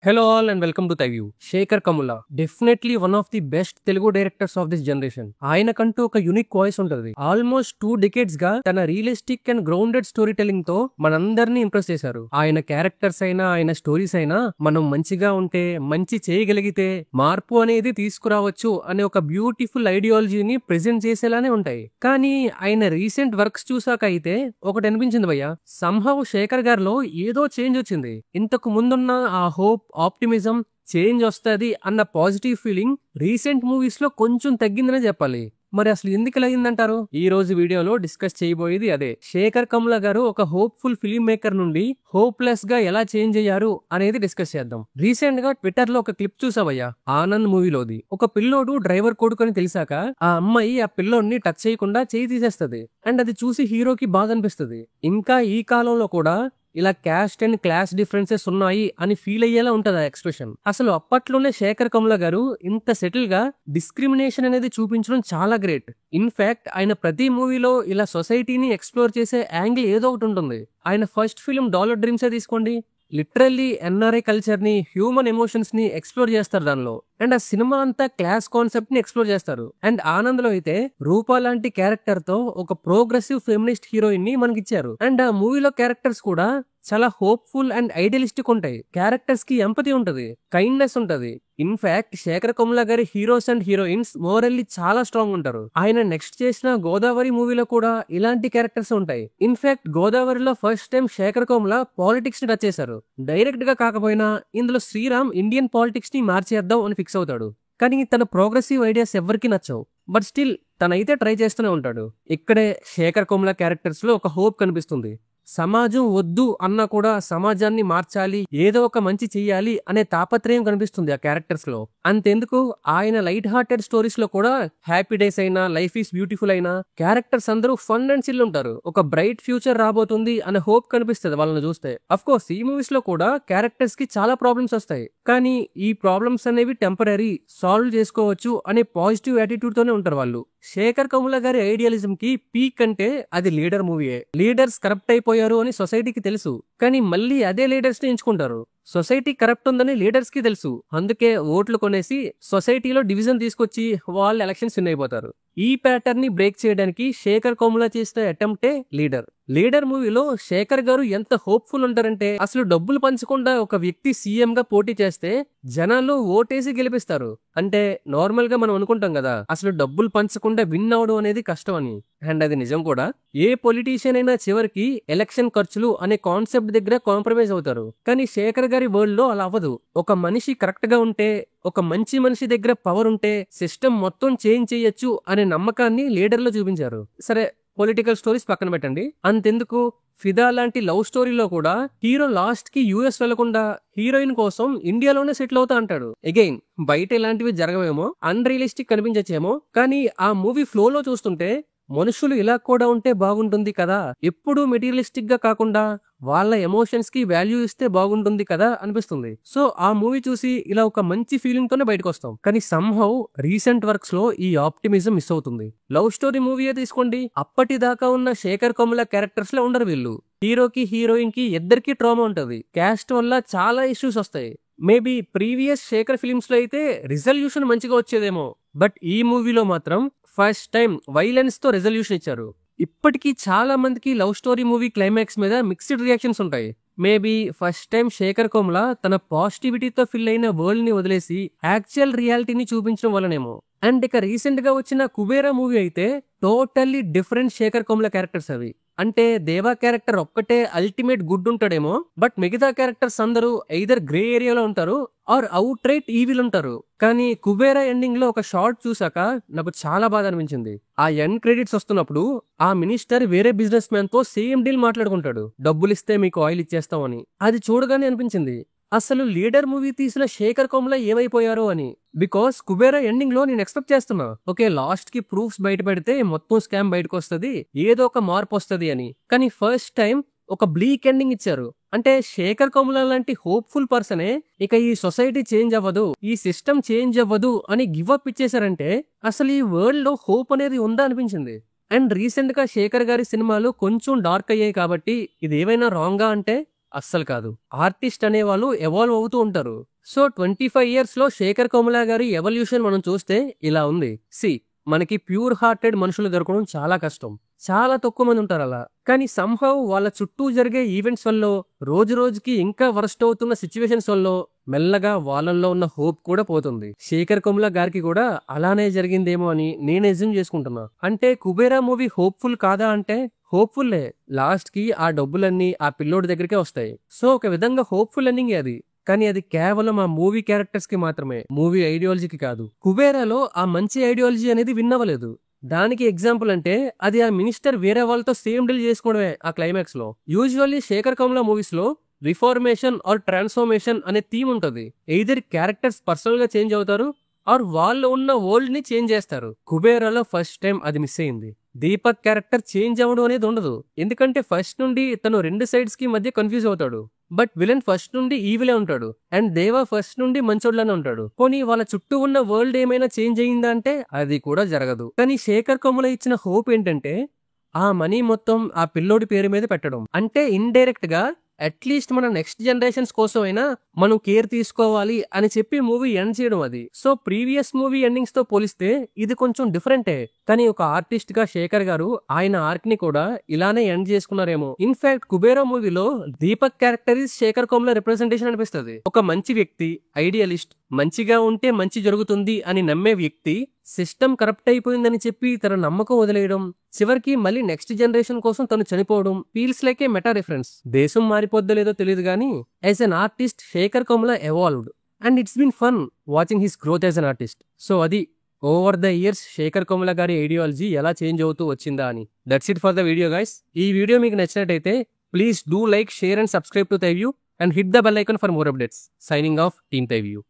Hello all and welcome to Thaiview. Shekhar Kamula, definitely one of the best Telugu directors of this generation. ఆయనకంటూ ఒక unique voice ఉంటుంది. Almost 2 decades గా తన realistic and grounded story telling తో మనందరినీ impress చేశారు. ఆయన characters అయినా ఆయన స్టోరీస్ అయినా మనం మంచిగా ఉంటే మంచి చేయగలిగితే మార్పు అనేది తీసుకురావచ్చు అనే ఒక బ్యూటిఫుల్ ఐడియాలజీని ప్రెజెంట్ చేసేలానే ఉంటాయి. కానీ ఆయన రీసెంట్ వర్క్స్ చూసాక అయితే ఒకటి అనిపించింది భయ్య, సంహౌ శేఖర్ గారిలో ఏదో చేంజ్ వచ్చింది. ఇంతకు ముందున్న ఆ హోప్, ఆప్టిమిజం, చేంజ్ వస్తుంది అన్న పాజిటివ్ ఫీలింగ్ రీసెంట్ మూవీస్ లో కొంచెం తగ్గిందనే చెప్పాలి. మరి అసలు ఎందుకు ఇలా అయిందంటారు? ఈ రోజు వీడియోలో డిస్కస్ చేయబోయేది అదే. శేఖర్ కమ్లా గారు ఒక హోప్ఫుల్ ఫిల్మ్ మేకర్ నుండి హోప్లెస్ గా ఎలా చేంజ్ అయ్యారు అనేది డిస్కస్ చేద్దాం. రీసెంట్ గా ట్విట్టర్ లో ఒక క్లిప్ చూసావయ్యా, ఆనంద్ మూవీలోది. ఒక పిల్లోడు డ్రైవర్ కొడుకుని తెలిసాక ఆ అమ్మాయి ఆ పిల్లోడిని టచ్ చేయకుండా చేయి తీసేస్తది. అండ్ అది చూసి హీరోకి బాధ అనిపిస్తుంది. ఇంకా ఈ కాలంలో కూడా ఇలా క్యాస్ట్ అండ్ క్లాస్ డిఫరెన్సెస్ ఉన్నాయి అని ఫీల్ అయ్యేలా ఉంటది ఆ ఎక్స్ప్రెషన్. అసలు అప్పట్లోనే శేఖర్ కమ్లా గారు ఇంత సెటిల్ గా డిస్క్రిమినేషన్ అనేది చూపించడం చాలా గ్రేట్. ఇన్ఫాక్ట్ ఆయన ప్రతి మూవీలో ఇలా సొసైటీని ఎక్స్ప్లోర్ చేసే యాంగిల్ ఏదో ఒకటి ఉంటుంది. ఆయన ఫస్ట్ ఫిల్మ్ డాలర్ డ్రీమ్సే తీసుకోండి, లిటరల్లీ ఎన్ఆర్ఐ కల్చర్ ని, హ్యూమన్ ఎమోషన్స్ ని ఎక్స్ప్లోర్ చేస్తారు దానిలో. అండ్ ఆ సినిమా అంతా క్లాస్ కాన్సెప్ట్ ని ఎక్స్ప్లోర్ చేస్తారు. అండ్ ఆనంద్ లో అయితే రూపా లాంటి క్యారెక్టర్ తో ఒక ప్రోగ్రెసివ్ ఫెమినిస్ట్ హీరోయిన్ ని మనకిచ్చారు. అండ్ ఆ మూవీలో క్యారెక్టర్స్ కూడా చాలా హోప్ఫుల్ అండ్ ఐడియలిస్టిక్ ఉంటాయి. క్యారెక్టర్స్ కి ఎంపతి ఉంటది, కైండ్నెస్ ఉంటది. ఇన్ఫాక్ట్ శేఖర్ కమ్లా గారి హీరోస్ అండ్ హీరోయిన్స్ మోరల్లీ చాలా స్ట్రాంగ్ ఉంటారు. ఆయన నెక్స్ట్ చేసిన గోదావరి మూవీలో కూడా ఇలాంటి క్యారెక్టర్స్ ఉంటాయి. ఇన్ఫాక్ట్ గోదావరిలో first time Shekhar Kamla politics ని టచ్ చేశారు. డైరెక్ట్ గా కాకపోయినా ఇందులో శ్రీరామ్ ఇండియన్ పాలిటిక్స్ ని మార్చేద్దాం అని ఫిక్స్ అవుతాడు. కానీ తన ప్రోగ్రెసివ్ ఐడియాస్ ఎవరికి నచ్చవు. బట్ స్టిల్ తనైతే ట్రై చేస్తూనే ఉంటాడు. ఇక్కడే శేఖర్ కమ్లా క్యారెక్టర్స్ లో ఒక హోప్ కనిపిస్తుంది. సమాజం వద్దు అన్నా కూడా సమాజాన్ని మార్చాలి, ఏదో ఒక మంచి చెయ్యాలి అనే తాపత్రయం కనిపిస్తుంది ఆ క్యారెక్టర్స్ లో. అంతెందుకు ఆయన లైట్ హార్టెడ్ స్టోరీస్ లో కూడా హ్యాపీ డేస్ అయినా, లైఫ్ ఈస్ బ్యూటిఫుల్ అయినా క్యారెక్టర్స్ అందరూ ఫన్ అండ్ చిల్ ఉంటారు. ఒక బ్రైట్ ఫ్యూచర్ రాబోతుంది అనే హోప్ కనిపిస్తుంది వాళ్ళని చూస్తే. అఫ్ కోర్స్ ఈ మూవీస్ లో కూడా క్యారెక్టర్స్ కి చాలా ప్రాబ్లమ్స్ వస్తాయి. కానీ ఈ ప్రాబ్లమ్స్ అనేవి టెంపరరీ, సాల్వ్ చేసుకోవచ్చు అనే పాజిటివ్ యాటిట్యూడ్ తోనే ఉంటారు వాళ్ళు. శేఖర్ కమ్లా గారి ఐడియలిజం కి పీక్ అంటే అది లీడర్ మూవీయే. లీడర్స్ కరప్ట్ అయిపోయారు అని సొసైటీకి తెలుసు, కానీ మళ్ళీ అదే లీడర్స్ ని ఎంచుకుంటారు. సొసైటీ కరప్ట్ ఉందని లీడర్స్ కి తెలుసు, అందుకే ఓట్లు కొనేసి సొసైటీలో డివిజన్ తీసుకొచ్చి వాళ్ళు ఎలక్షన్స్ విన్ అయిపోతారు. ఈ ప్యాటర్న్ ని బ్రేక్ చేయడానికి శేఖర్ కమ్లా చేసిన అటెంప్టే లీడర్ మూవీలో శేఖర్ గారు ఎంత హోప్ఫుల్ ఉంటారంటే, అసలు డబ్బులు పంచకుండా ఒక వ్యక్తి సీఎం గా పోటీ చేస్తే జనాలు ఓటేసి గెలిపిస్తారు. అంటే నార్మల్ గా మనం అనుకుంటాం కదా, అసలు డబ్బులు పంచకుండా విన్ అవడం అనేది కష్టం అని. అండ్ అది నిజం కూడా. ఏ పొలిటీషియన్ అయినా చివరికి ఎలక్షన్ ఖర్చులు అనే కాన్సెప్ట్ దగ్గర కాంప్రమైజ్ అవుతారు. కానీ శేఖర్ గారి వరల్డ్ లో అలా అవ్వదు. ఒక మనిషి కరెక్ట్ గా ఉంటే, ఒక మంచి మనిషి దగ్గర పవర్ ఉంటే సిస్టమ్ మొత్తం చేంజ్ చేయొచ్చు అనే నమ్మకాన్ని లీడర్ లో చూపించారు. సరే, పొలిటికల్ స్టోరీస్ పక్కన పెట్టండి. అంతెందుకు, ఫిదా లాంటి లవ్ స్టోరీలో కూడా హీరో లాస్ట్ కి యుఎస్ వెళ్లకుండా హీరోయిన్ కోసం ఇండియాలోనే సెటిల్ అవుతా అంటాడు. అగైన్ బయట ఇలాంటివి జరగవేమో, అన్రియలిస్టిక్ కనిపించచ్చేమో, కానీ ఆ మూవీ ఫ్లో లో చూస్తుంటే మనుషులు ఇలా కూడా ఉంటే బాగుంటుంది కదా, ఎప్పుడూ మెటీరియలిస్టిక్ గా కాకుండా వాళ్ళ ఎమోషన్స్ కి వాల్యూ ఇస్తే బాగుంటుంది కదా అనిపిస్తుంది. సో ఆ మూవీ చూసి ఇలా ఒక మంచి ఫీలింగ్ తోనే బయటకు వస్తాం. కానీ సంహౌ రీసెంట్ వర్క్స్ లో ఈ ఆప్టిమిజం మిస్ అవుతుంది. లవ్ స్టోరీ మూవీయే తీసుకోండి, అప్పటిదాకా ఉన్న శేఖర్ కమ్లా క్యారెక్టర్స్ లో ఉండరు వీళ్ళు. హీరోకి హీరోయిన్ కి ఇద్దరికి ట్రామా ఉంటది. క్యాస్ట్ వల్ల చాలా ఇష్యూస్ వస్తాయి. మేబీ ప్రీవియస్ శేఖర్ ఫిలిమ్స్ లో అయితే రిజల్యూషన్ మంచిగా వచ్చేదేమో, బట్ ఈ మూవీలో మాత్రం ఫస్ట్ టైం వైలెన్స్ తో రెజల్యూషన్ ఇచ్చారు. ఇప్పటికీ చాలా మందికి లవ్ స్టోరీ మూవీ క్లైమాక్స్ మీద మిక్స్డ్ రియాక్షన్స్ ఉంటాయి. Maybe first time Shekhar Kamla తన పాజిటివిటీతో ఫిల్ అయిన వరల్డ్ ని వదిలేసి యాక్చువల్ రియాలిటీని చూపించడం వల్లనేమో. అండ్ ఇక రీసెంట్ గా వచ్చిన కుబేరా మూవీ అయితే totally different Shekhar Kamla characters అవి. అంటే దేవా క్యారెక్టర్ ఒక్కటే అల్టిమేట్ గుడ్ ఉంటాడేమో, బట్ మిగతా క్యారెక్టర్స్ అందరూ ఎయిదర్ గ్రే ఏరియాలో ఉంటారు ఆర్ అవుట్ రైట్ ఈవిల్ ఉంటారు. కానీ కుబేరా ఎండింగ్ లో ఒక షార్ట్ చూసాక నాకు చాలా బాధ అనిపించింది. ఆ ఎండ్ క్రెడిట్స్ వస్తున్నప్పుడు ఆ మినిస్టర్ వేరే బిజినెస్ మ్యాన్ తో సేమ్ డీల్ మాట్లాడుకుంటాడు, డబ్బులు ఇస్తే మీకు ఆయిల్ ఇచ్చేస్తామని. అది చూడగానే అనిపించింది అసలు లీడర్ మూవీ తీసిన శేఖర్ కమ్లా ఏమైపోయారో అని. బికాస్ కుబేరా ఎండింగ్ లో నేను ఎక్స్పెక్ట్ చేస్తున్నా, ఓకే లాస్ట్ కి ప్రూఫ్స్ బయట పెడితే మొత్తం స్కామ్ బయటకు వస్తుంది, ఏదో ఒక మార్పు వస్తుంది అని. కానీ ఫస్ట్ టైం ఒక బ్లీక్ ఎండింగ్ ఇచ్చారు. అంటే శేఖర్ కమ్లా లాంటి హోప్ఫుల్ పర్సనే ఇక ఈ సొసైటీ చేంజ్ అవ్వదు, ఈ సిస్టమ్ చేంజ్ అవ్వదు అని గివ్ అప్ ఇచ్చేసారంటే అసలు ఈ వరల్డ్ లో హోప్ అనేది ఉందా అనిపించింది. అండ్ రీసెంట్ గా శేఖర్ గారి సినిమాలు కొంచెం డార్క్ అయ్యాయి కాబట్టి ఇది ఏమైనా రాంగా అంటే అస్సలు కాదు. ఆర్టిస్ట్ అనేవాళ్ళు ఎవాల్వ్ అవుతూ ఉంటారు. సో 25 years లో శేఖర్ కమ్ముల గారి ఎవల్యూషన్ మనం చూస్తే ఇలా ఉంది. మనకి ప్యూర్ హార్టెడ్ మనుషులు దొరకడం చాలా కష్టం. చాలా తక్కువ మంది ఉంటారు అలా. కానీ సంహౌ వాళ్ళ చుట్టూ జరిగే ఈవెంట్స్ వల్ల, రోజు రోజుకి ఇంకా వరస్ట్ అవుతున్న సిచ్యువేషన్స్ వల్ల మెల్లగా వాళ్ళల్లో ఉన్న హోప్ కూడా పోతుంది. శేఖర్ కమ్ముల గారికి కూడా అలానే జరిగిందేమో అని నేను ఎజ్యూమ్ చేసుకుంటున్నా. అంటే కుబేరా మూవీ హోప్ఫుల్ కాదా అంటే హోప్ఫుల్లే. లాస్ట్ కి ఆ డబ్బులన్నీ ఆ పిల్లోడి దగ్గరికే వస్తాయి. సో ఒక విధంగా హోప్ఫుల్ ఎండింగ్ అది. కానీ అది కేవలం ఆ మూవీ క్యారెక్టర్స్ కి మాత్రమే, మూవీ ఐడియాలజీకి కాదు. కుబేరాలో ఆ మంచి ఐడియాలజీ అనేది విన్ అవ్వలేదు. దానికి ఎగ్జాంపుల్ అంటే అది ఆ మినిస్టర్ వేరే వాళ్ళతో సేమ్ డీల్ చేసుకోవడమే ఆ క్లైమాక్స్ లో. యూజువల్లీ శేఖర్ కమ్ముల మూవీస్ లో రిఫార్మేషన్ ఆర్ ట్రాన్స్ఫర్మేషన్ అనే థీమ్ ఉంటుంది. ఎయిదర్ క్యారెక్టర్స్ పర్సనల్ గా చేంజ్ అవుతారు ఆర్ వాళ్ళు ఉన్న వరల్డ్ ని చేంజ్ చేస్తారు. కుబేరాలో ఫస్ట్ టైం అది మిస్ అయింది. దీపక్ క్యారెక్టర్ చేంజ్ అవ్వడం అనేది ఉండదు. ఎందుకంటే ఫస్ట్ నుండి తను రెండు సైడ్స్ కి మధ్య కన్ఫ్యూజ్ అవుతాడు. బట్ విలన్ ఫస్ట్ నుండి ఈవిలే ఉంటాడు అండ్ దేవా ఫస్ట్ నుండి మంచోడ్లానే ఉంటాడు. పోనీ వాళ్ళ చుట్టూ ఉన్న వరల్డ్ ఏమైనా చేంజ్ అయ్యిందా అంటే అది కూడా జరగదు. కానీ శేఖర్ కమ్ముల ఇచ్చిన హోప్ ఏంటంటే ఆ మనీ మొత్తం ఆ పిల్లోడి పేరు మీద పెట్టడం. అంటే ఇండైరెక్ట్ గా అట్లీస్ట్ మన నెక్స్ట్ జనరేషన్స్ కోసం అయినా మనం కేర్ తీసుకోవాలి అని చెప్పి మూవీ ఎండ్ చేయడం అది. సో ప్రీవియస్ మూవీ ఎండింగ్స్ తో పోలిస్తే ఇది కొంచెం డిఫరెంటే. కానీ ఒక ఆర్టిస్ట్ గా శేఖర్ గారు ఆయన ఆర్క్ ని కూడా ఇలానే ఎండ్ చేసుకున్నారేమో. ఇన్ఫాక్ట్ కుబేరా మూవీలో Deepak character is Sekhar Kammula representation అనిపిస్తుంది. ఒక మంచి వ్యక్తి, ఐడియలిస్ట్, మంచిగా ఉంటే మంచి జరుగుతుంది అని నమ్మే వ్యక్తి సిస్టమ్ కరప్ట్ అయిపోయిందని చెప్పి తన నమ్మకం వదిలేయడం, చివరికి మళ్ళీ నెక్స్ట్ జనరేషన్ కోసం తను చనిపోవడం feels like a meta reference. దేశం మారిపోద్దో లేదో తెలియదు కానీ as an artist Shekhar Kammula evolved and it's been fun watching his growth as an artist. So అది over the years Shekhar Kammula గారి ఐడియాలజీ ఎలా చేంజ్ అవుతూ వచ్చిందా అని. That's it for the video guys. ఈ వీడియో మీకు నచ్చినట్టయితే please do like, share and subscribe to the view and hit the bell icon for more updates. Signing off, Team Thai View.